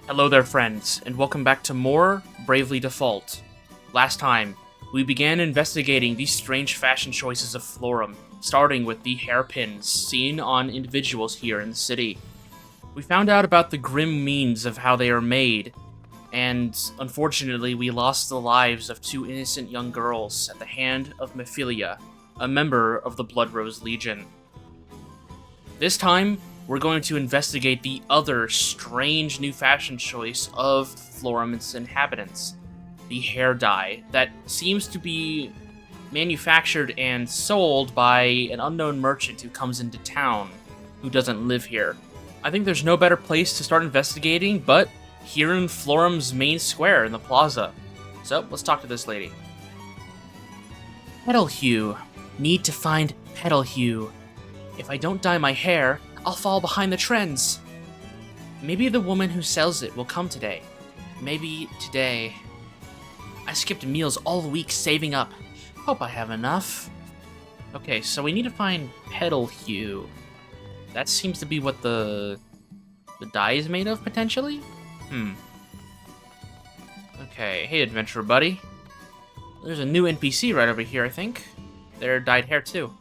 Hello there, friends, and welcome back to more Bravely Default. Last time, we began investigating these strange fashion choices of Florem, starting with the hairpins seen on individuals here in the city. We found out about the grim means of how they are made, and unfortunately we lost the lives of two innocent young girls at the hand of Mephilia, a member of the Blood Rose Legion. This time, we're going to investigate the other strange new fashion choice of Florem's inhabitants, the hair dye that seems to be manufactured and sold by an unknown merchant who comes into town, who doesn't live here. I think there's no better place to start investigating but here in Florem's main square in the plaza. So, let's talk to this lady. Petal hue. Need to find petal hue. If I don't dye my hair, I'll fall behind the trends. Maybe the woman who sells it will come today. Maybe today. I skipped meals all week saving up. Hope I have enough. Okay, so we need to find petal hue. That seems to be what the dye is made of, potentially? Okay, hey adventurer buddy. There's a new NPC right over here, I think. They're dyed hair too.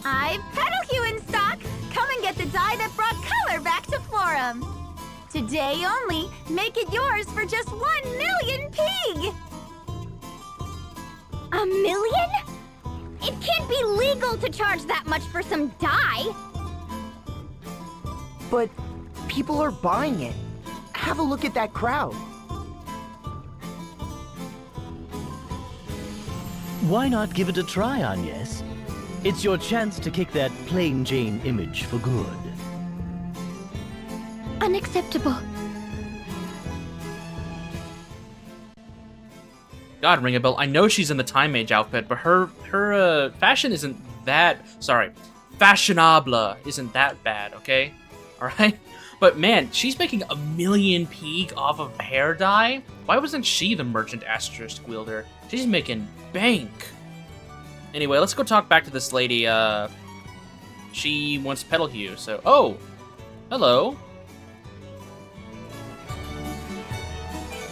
I've petal hue in stock! Come and get the dye that brought color back to Florem! Today only, make it yours for just 1,000,000 pig! A million? It can't be legal to charge that much for some dye! But people are buying it. Have a look at that crowd. Why not give it a try, Agnes? It's your chance to kick that plain Jane image for good. Unacceptable. God, ring a bell. I know she's in the Time Mage outfit, but her fashion isn't that... Sorry. Fashionable isn't that bad, okay? Alright? But man, she's making 1,000,000 peak off of hair dye? Why wasn't she the merchant asterisk wielder? She's making bank. Anyway, let's go talk back to this lady. She wants petal hue, so... Oh! Hello.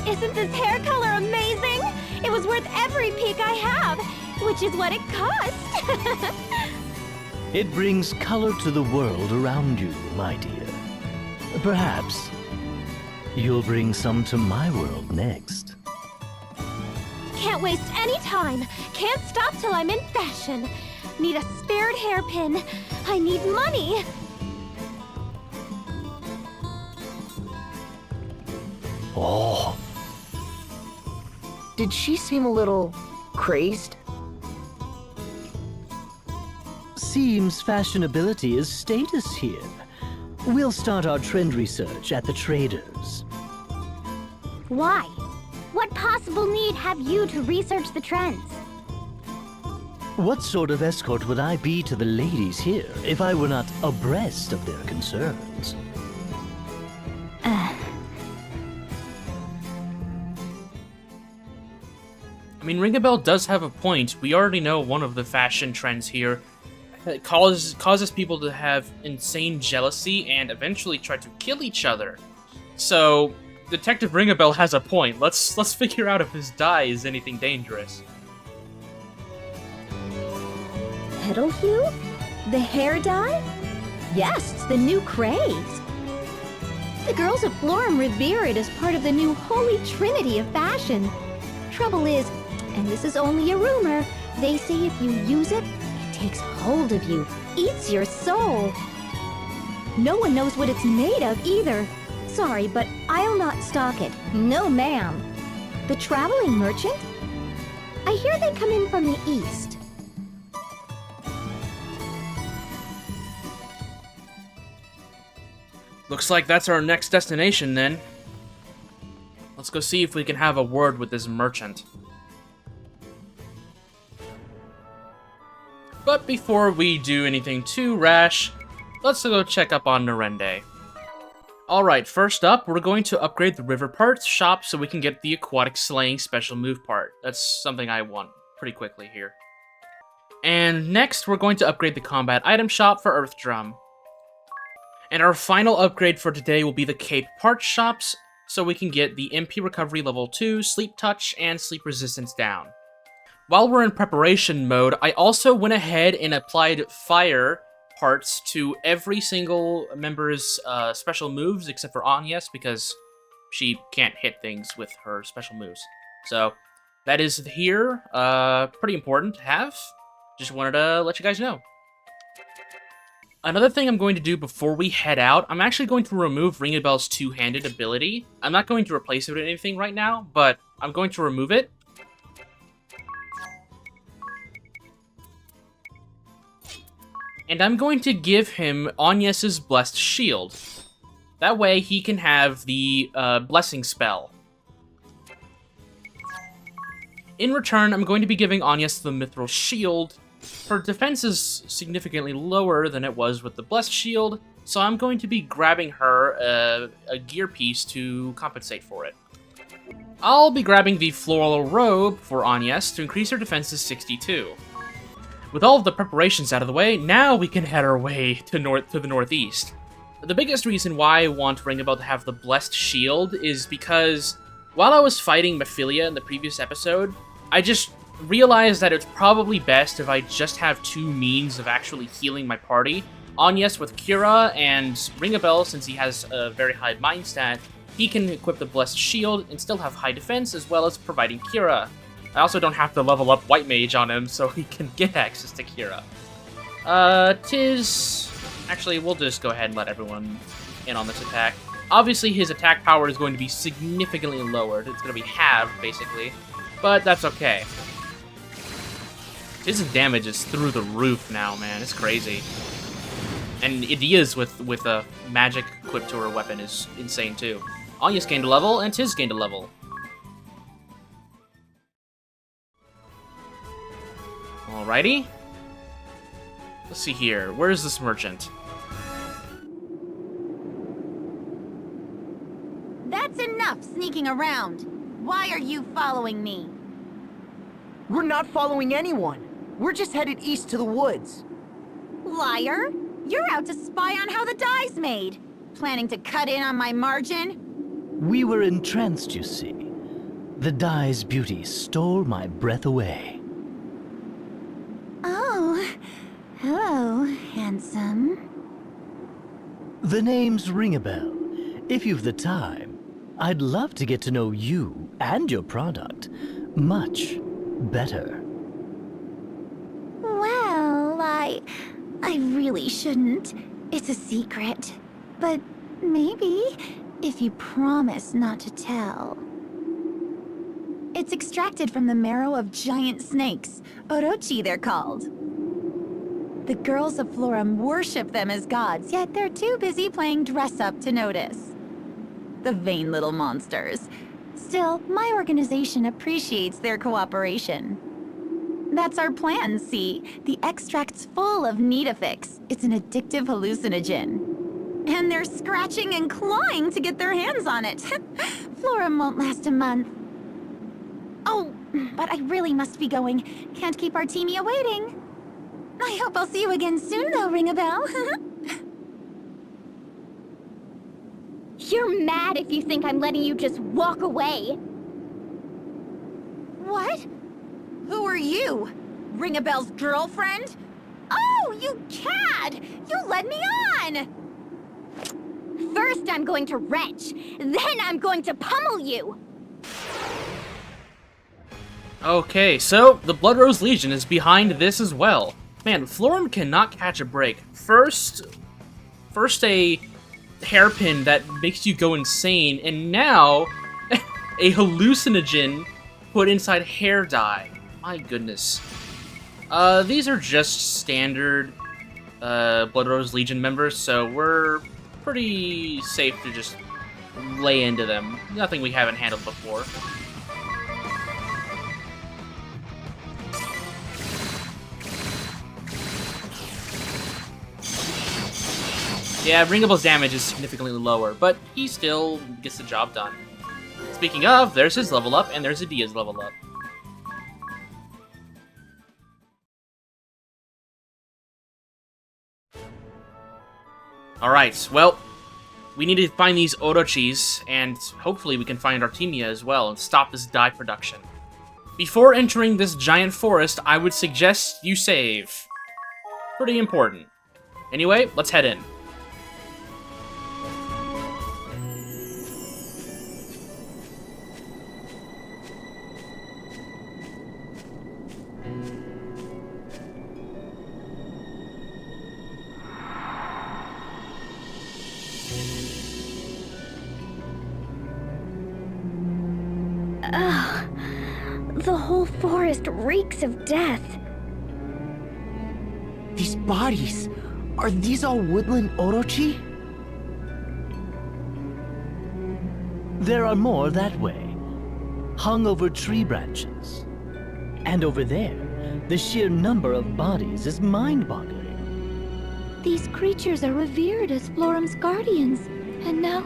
Isn't this hair color amazing? It was worth every peak I have, which is what it cost. It brings color to the world around you, my dear. Perhaps you'll bring some to my world next. Can't waste any time. Can't stop till I'm in fashion. Need a spared hairpin. I need money. Oh, Did she seem a little crazed? seems fashionability is status here. We'll start our trend research at the traders. Why? What possible need have you to research the trends? What sort of escort would I be to the ladies here if I were not abreast of their concerns? I mean, Ring a Bell does have a point. We already know one of the fashion trends here that causes people to have insane jealousy and eventually try to kill each other. So, Detective Ring a Bell has a point. Let's figure out if his dye is anything dangerous. Petal hue? The hair dye? Yes, it's the new craze. The girls of Florem revere it as part of the new holy trinity of fashion. Trouble is, and this is only a rumor, they say if you use it, it takes hold of you, eats your soul. No one knows what it's made of either. Sorry, but I'll not stock it. No, ma'am. The traveling merchant? I hear they come in from the east. Looks like that's our next destination, then. Let's go see if we can have a word with this merchant. But before we do anything too rash, let's go check up on Narende. Alright, first up, we're going to upgrade the river parts shop so we can get the aquatic slaying special move part. That's something I want pretty quickly here. And next, we're going to upgrade the combat item shop for Earth Drum. And our final upgrade for today will be the Cape Parts Shops, so we can get the MP Recovery Level 2, Sleep Touch, and Sleep Resistance down. While we're in preparation mode, I also went ahead and applied fire parts to every single member's special moves, except for Anya's, because she can't hit things with her special moves. So, that is here. Pretty important to have. Just wanted to let you guys know. Another thing I'm going to do before we head out, I'm actually going to remove Ringabel's two-handed ability. I'm not going to replace it with anything right now, but I'm going to remove it. And I'm going to give him Agnes's Blessed Shield. That way he can have the Blessing Spell. In return, I'm going to be giving Agnes the Mithril Shield. Her defense is significantly lower than it was with the Blessed Shield, so I'm going to be grabbing her a gear piece to compensate for it. I'll be grabbing the Floral Robe for Agnes to increase her defense to 62. With all of the preparations out of the way, now we can head our way to the northeast. The biggest reason why I want Ringabel to have the Blessed Shield is because while I was fighting Mephilia in the previous episode, I just realized that it's probably best if I just have two means of actually healing my party. Agnes with Cura, and Ringabel, since he has a very high mind stat, he can equip the Blessed Shield and still have high defense as well as providing Cura. I also don't have to level up White Mage on him so he can get access to Cura. Actually, we'll just go ahead and let everyone in on this attack. Obviously, his attack power is going to be significantly lowered. It's going to be halved, basically. But that's okay. His damage is through the roof now, man. It's crazy. And Idia's with a magic equipped to her weapon is insane, too. Anya's gained a level, and Tiz gained a level. Alrighty. Let's see here. Where is this merchant? That's enough sneaking around. Why are you following me? We're not following anyone. We're just headed east to the woods. Liar! You're out to spy on how the dye's made. Planning to cut in on my margin? We were entranced, you see. The dye's beauty stole my breath away. Oh, hello, handsome. The name's Ringabel. If you've the time, I'd love to get to know you and your product much better. Well, I really shouldn't. It's a secret. But maybe if you promise not to tell. It's extracted from the marrow of giant snakes. Orochi, they're called. The girls of Florem worship them as gods, yet they're too busy playing dress-up to notice. The vain little monsters. Still, my organization appreciates their cooperation. That's our plan, see? The extract's full of Nidifix. It's an addictive hallucinogen. And they're scratching and clawing to get their hands on it. Florem won't last a month. Oh, but I really must be going. Can't keep Artemia waiting. I hope I'll see you again soon, though, Ringabel. You're mad if you think I'm letting you just walk away. What? Who are you? Ringabel's girlfriend? Oh, you cad! You led me on! First I'm going to retch, then I'm going to pummel you! Okay, so the Blood Rose Legion is behind this as well. Man, Florem cannot catch a break. First a hairpin that makes you go insane, and now a hallucinogen put inside hair dye. My goodness. These are just standard Blood Rose Legion members, so we're pretty safe to just lay into them. Nothing we haven't handled before. Yeah, Ringabel's damage is significantly lower, but he still gets the job done. Speaking of, there's his level up, and there's Adia's level up. Alright, well, we need to find these Orochis, and hopefully we can find Artemia as well and stop this dye production. Before entering this giant forest, I would suggest you save. Pretty important. Anyway, let's head in. The whole forest reeks of death. These bodies, are these all woodland Orochi? There are more that way, hung over tree branches. And over there, the sheer number of bodies is mind-boggling. These creatures are revered as Florem's guardians, and now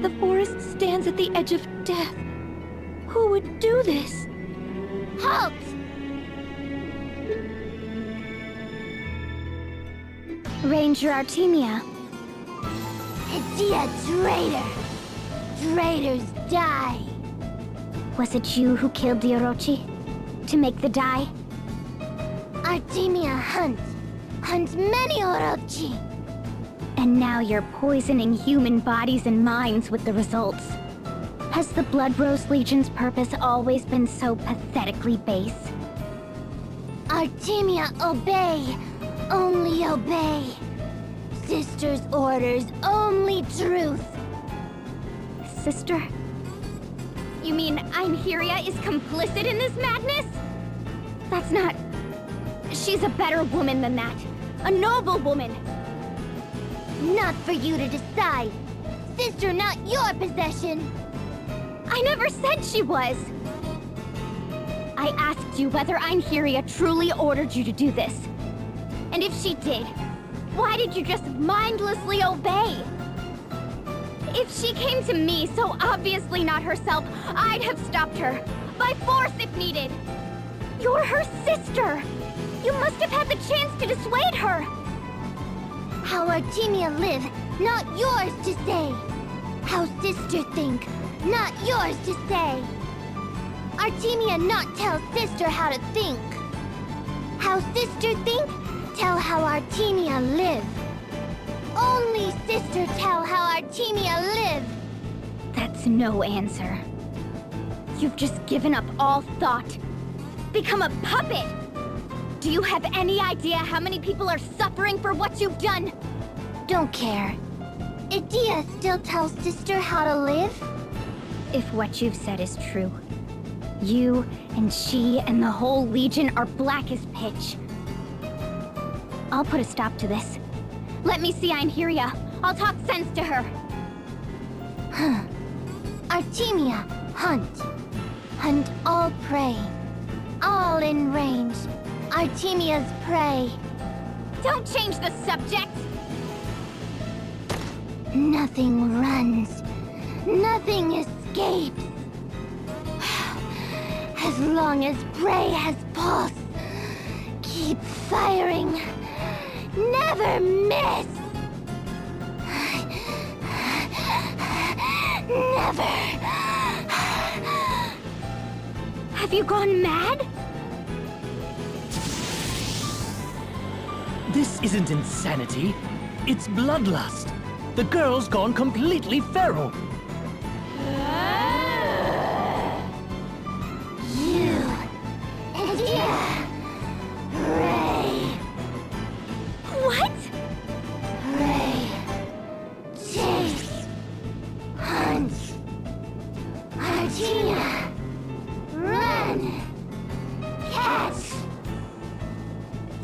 the forest stands at the edge of death. Who would do this? Halt! Ranger Artemia. Idea traitor! Traitors die! Was it you who killed the Orochi? To make the dye? Artemia hunt many Orochi! And now you're poisoning human bodies and minds with the results. Has the Blood Rose Legion's purpose always been so pathetically base? Artemia obey! Only obey! Sister's orders, only truth! Sister? You mean Einherja is complicit in this madness? That's not... She's a better woman than that. A noble woman. Not for you to decide. Sister, not your possession. I never said she was! I asked you whether Einherja truly ordered you to do this. And if she did, why did you just mindlessly obey? If she came to me, so obviously not herself, I'd have stopped her. By force if needed. You're her sister! You must have had the chance to dissuade her. How Artemia live, not yours to say. How sister think, not yours to say. Artemia not tell sister how to think. How sister think, tell how Artemia live. Only sister tell how Artemia live. That's no answer. You've just given up all thought. Become a puppet. Do you have any idea how many people are suffering for what you've done? Don't care. Idea still tells sister how to live? If what you've said is true, you and she and the whole Legion are black as pitch. I'll put a stop to this. Let me see Einherja. I'll talk sense to her. Artemia, hunt. Hunt all prey. All in range. Artemia's prey. Don't change the subject! Nothing runs. Nothing escapes. As long as prey has pulse, keep firing. Never miss! Never! Have you gone mad? This isn't insanity. It's bloodlust. The girl's gone completely feral. You! Idea! Ray! What? Ray! Chase! Hunt! Artemia! Run! Catch!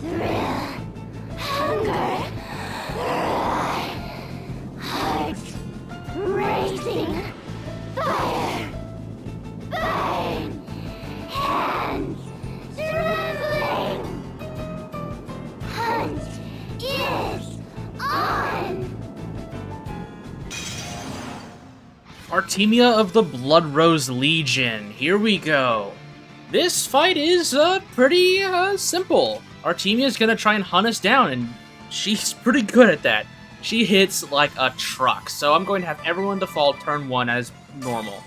Thrill! Hunger! Heart! Racing! Fire! Burn! Hands! Trembling! Hunt is on! Artemia of the Blood Rose Legion. Here we go. This fight is pretty simple. Artemia's gonna try and hunt us down, and she's pretty good at that. She hits like a truck, so I'm going to have everyone default turn 1 as normal.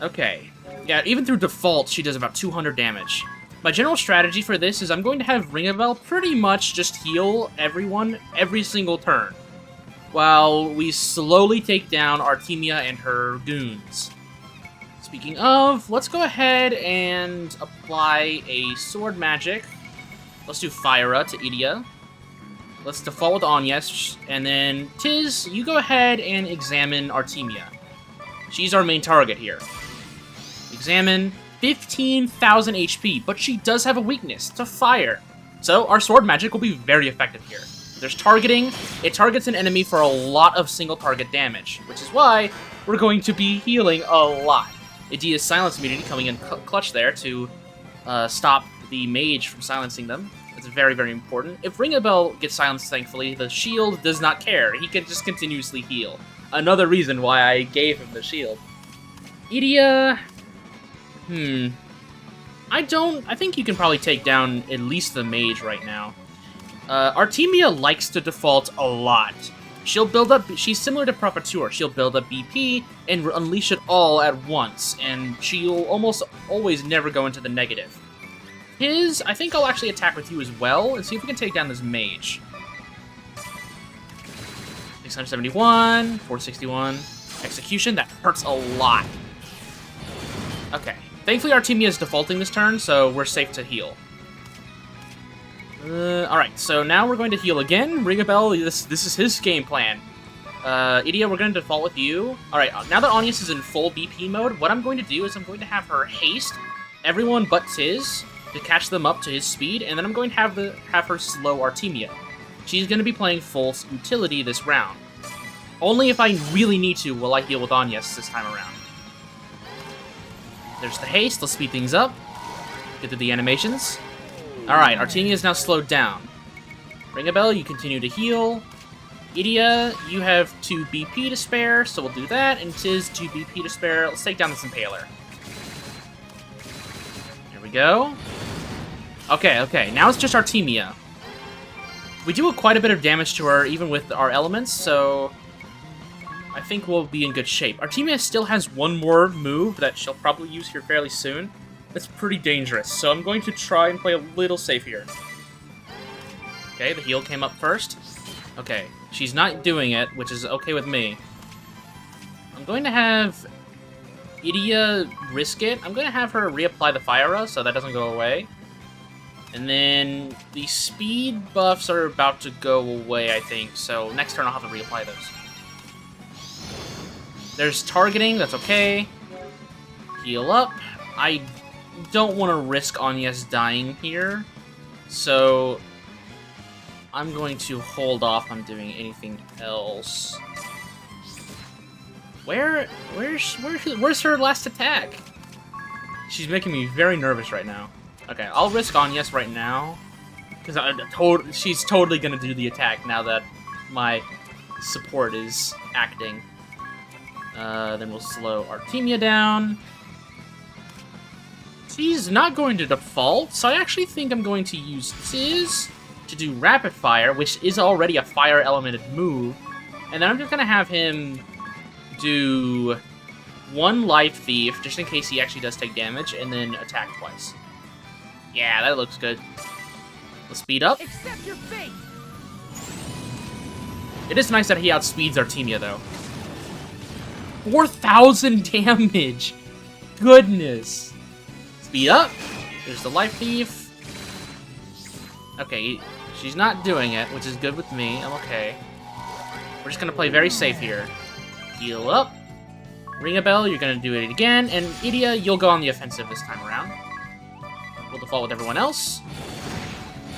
Okay. Yeah, even through default, she does about 200 damage. My general strategy for this is I'm going to have Ring-a-Bell pretty much just heal everyone every single turn, while we slowly take down Artemia and her goons. Speaking of, let's go ahead and apply a sword magic. Let's do Fyra to Idia. Let's default with Agnes, and then Tiz, you go ahead and examine Artemia. She's our main target here. Examine, 15,000 HP, but she does have a weakness to fire. So our sword magic will be very effective here. There's targeting. It targets an enemy for a lot of single target damage, which is why we're going to be healing a lot. Idia's silence immunity coming in clutch there to stop the mage from silencing them. It's very, very important. If Ring-a-Bell gets silenced, thankfully, the shield does not care. He can just continuously heal. Another reason why I gave him the shield. Idia... I think you can probably take down at least the mage right now. Artemia likes to default a lot. She'll build up... She's similar to Profateur. She'll build up BP and unleash it all at once, and she'll almost always never go into the negative. I think I'll actually attack with you as well, and see if we can take down this mage. 671, 461, execution, that hurts a lot. Okay. Thankfully, Artemia is defaulting this turn, so we're safe to heal. Alright, so now we're going to heal again. Ring-a-Bell, this is his game plan. Idia, we're going to default with you. Alright, now that Agnes is in full BP mode, what I'm going to do is I'm going to have her haste everyone but Tiz to catch them up to his speed, and then I'm going to have her slow Artemia. She's going to be playing full utility this round. Only if I really need to will I heal with Agnes this time around. There's the haste. Let's speed things up. Get through the animations. Alright, Artemia is now slowed down. Ring-a-Bell, you continue to heal. Idia, you have 2 BP to spare, so we'll do that. And Tiz, 2 BP to spare. Let's take down this Impaler. Here we go. Okay, now it's just Artemia. We do quite a bit of damage to her, even with our elements, so I think we'll be in good shape. Artemia still has one more move that she'll probably use here fairly soon. That's pretty dangerous, so I'm going to try and play a little safe here. Okay, the heal came up first. Okay, she's not doing it, which is okay with me. I'm going to have Idia risk it. I'm going to have her reapply the Fyra, so that doesn't go away. And then the speed buffs are about to go away, I think, so next turn I'll have to reapply those. There's targeting, that's okay. Heal up. I don't want to risk Agnes dying here, so I'm going to hold off on doing anything else. Where's her last attack? She's making me very nervous right now. Okay, I'll risk Agnes right now, because she's totally gonna do the attack now that my support is acting. Then we'll slow Artemia down. She's not going to default, so I actually think I'm going to use Tiz to do Rapid Fire, which is already a fire elemented move. And then I'm just going to have him do 1 Life Thief, just in case he actually does take damage, and then attack twice. Yeah, that looks good. Let's speed up. Accept your fate. It is nice that he outspeeds Artemia, though. 4,000 damage! Goodness! Speed up. There's the Life Thief. Okay, she's not doing it, which is good with me. I'm okay. We're just gonna play very safe here. Heal up. Ring-a-Bell, you're gonna do it again. And Idia, you'll go on the offensive this time around. We'll default with everyone else.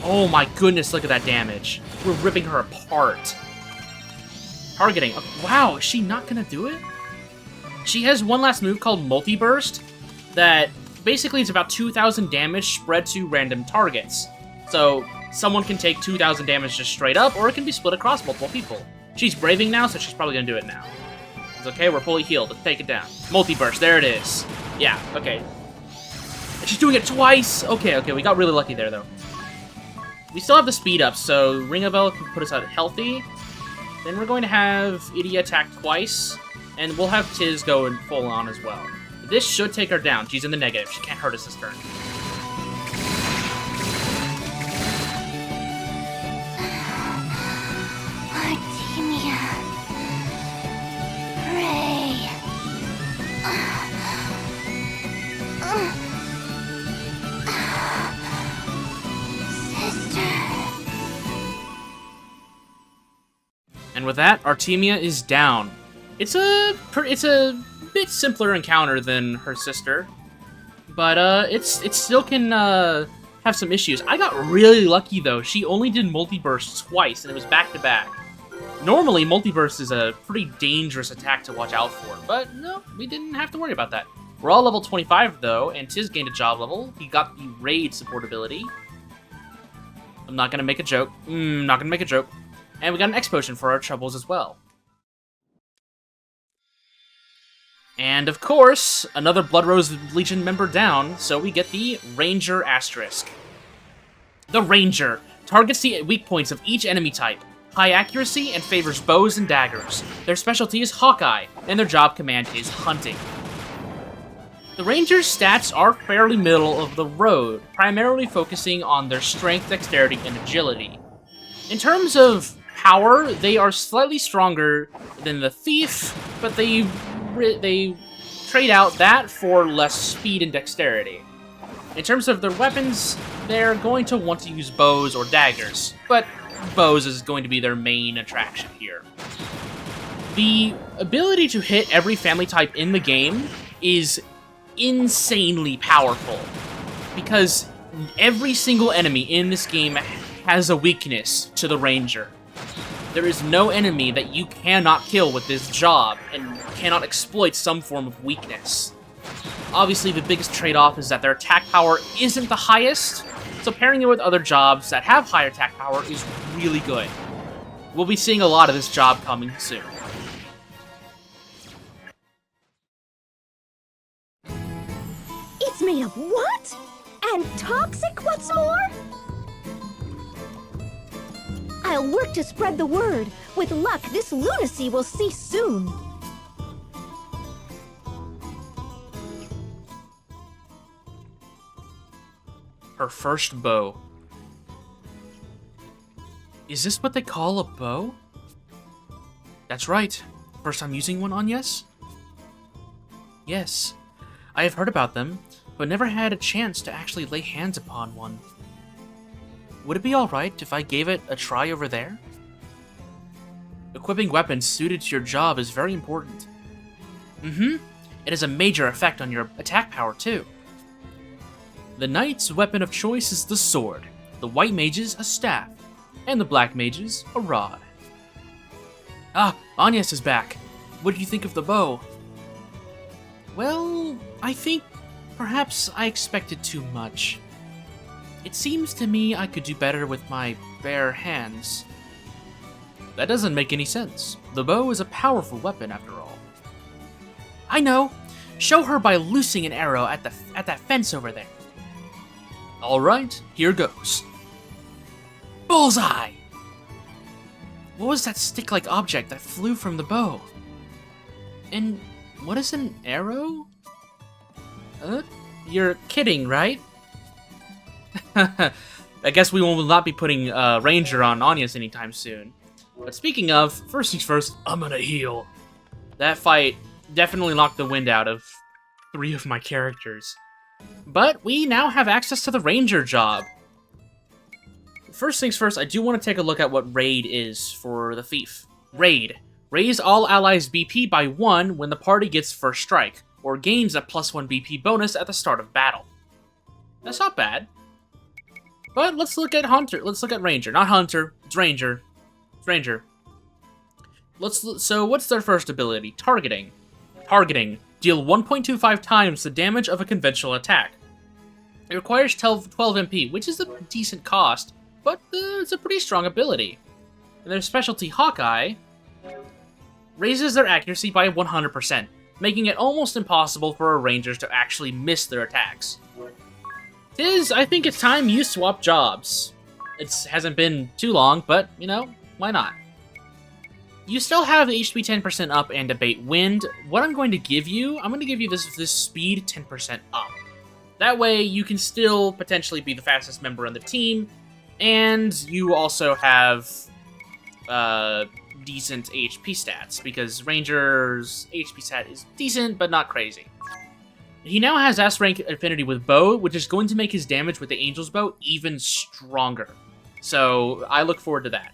Oh my goodness, look at that damage. We're ripping her apart. Targeting. Wow, is she not gonna do it? She has one last move called Multi-Burst that basically is about 2,000 damage spread to random targets. So someone can take 2,000 damage just straight up, or it can be split across multiple people. She's braving now, so she's probably gonna do it now. It's okay, we're fully healed. Let's take it down. Multi-Burst, there it is. Yeah, okay. And she's doing it twice! Okay, we got really lucky there, though. we still have the speed up, so Ring a Bell can put us out healthy. Then we're going to have Idia attack twice, and we'll have Tiz go in full on as well. This should take her down. She's in the negative. She can't hurt us this turn. Artemia. Pray. Sister. And with that, Artemia is down. It's a bit simpler encounter than her sister, but it still can have some issues. I got really lucky though. She only did multi-burst twice, and it was back to back. Normally, multi-burst is a pretty dangerous attack to watch out for, but no, we didn't have to worry about that. We're all level 25 though, and Tiz gained a job level. He got the raid support ability. I'm not gonna make a joke. Not gonna make a joke. And we got an X potion for our troubles as well. And of course, another Blood Rose Legion member down, so we get the Ranger asterisk. The Ranger targets the weak points of each enemy type, high accuracy, and favors bows and daggers. Their specialty is Hawkeye, and their job command is hunting. The Ranger's stats are fairly middle of the road, primarily focusing on their strength, dexterity, and agility. In terms of power, they are slightly stronger than the Thief, but they trade out that for less speed and dexterity. In terms of their weapons, they're going to want to use bows or daggers, but bows is going to be their main attraction here. The ability to hit every family type in the game is insanely powerful, because every single enemy in this game has a weakness to the Ranger. There is no enemy that you cannot kill with this job, and cannot exploit some form of weakness. Obviously, the biggest trade-off is that their attack power isn't the highest, so pairing it with other jobs that have higher attack power is really good. We'll be seeing a lot of this job coming soon. It's made of what? And toxic, what's more? I'll work to spread the word. With luck, this lunacy will cease soon. Her first bow. Is this what they call a bow? That's right. First time using one on Yes? Yes. I have heard about them, but never had a chance to actually lay hands upon one. Would it be alright if I gave it a try over there? Equipping weapons suited to your job is very important. It has a major effect on your attack power too. The knight's weapon of choice is the sword, the white mage's a staff, and the black mage's a rod. Ah, Agnes is back. What did you think of the bow? Well, I think perhaps I expected too much. It seems to me I could do better with my bare hands. That doesn't make any sense. The bow is a powerful weapon after all. I know. Show her by loosing an arrow at that fence over there. Alright, here goes. Bullseye! What was that stick-like object that flew from the bow? And what is an arrow? You're kidding, right? I guess we will not be putting Ranger on Agnes anytime soon. But speaking of, first things first, I'm gonna heal. That fight definitely knocked the wind out of 3 of my characters. But we now have access to the Ranger job. First things first, I do want to take a look at what Raid is for the Thief. Raid. Raise all allies' BP by 1 when the party gets first strike, or gains a +1 BP bonus at the start of battle. That's not bad. But let's look at Hunter. Let's look at Ranger. Not Hunter. It's Ranger. It's Ranger. So what's their first ability? Targeting. Targeting. Deal 1.25 times the damage of a conventional attack. It requires 12 MP, which is a decent cost, but it's a pretty strong ability. And their specialty, Hawkeye, raises their accuracy by 100%, making it almost impossible for our Rangers to actually miss their attacks. I think it's time you swap jobs. It hasn't been too long, but, you know, why not? You still have HP 10% up and debate wind. What I'm going to give you, I'm going to give you this speed 10% up. That way, you can still potentially be the fastest member on the team, and you also have decent HP stats, because Ranger's HP stat is decent, but not crazy. He now has S-rank affinity with bow, which is going to make his damage with the Angel's Bow even stronger. So, I look forward to that.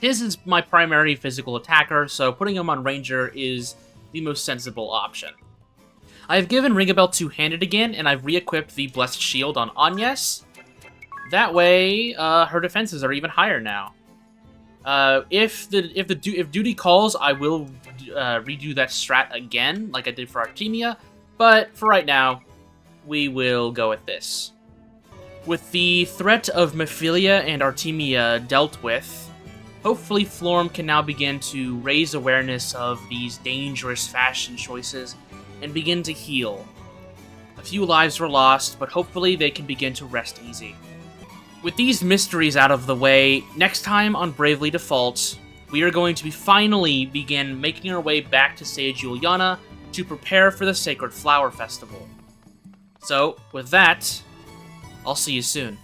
His is my primary physical attacker, so putting him on Ranger is the most sensible option. I've given Ringabel two-handed again, and I've re-equipped the Blessed Shield on Agnes. That way, her defenses are even higher now. If duty calls, I will redo that strat again, like I did for Artemia, but for right now, we will go with this. With the threat of Mephilia and Artemia dealt with, hopefully Florem can now begin to raise awareness of these dangerous fashion choices and begin to heal. A few lives were lost, but hopefully they can begin to rest easy. With these mysteries out of the way, next time on Bravely Default, we are going to finally begin making our way back to Sage Juliana to prepare for the Sacred Flower Festival. So, with that, I'll see you soon.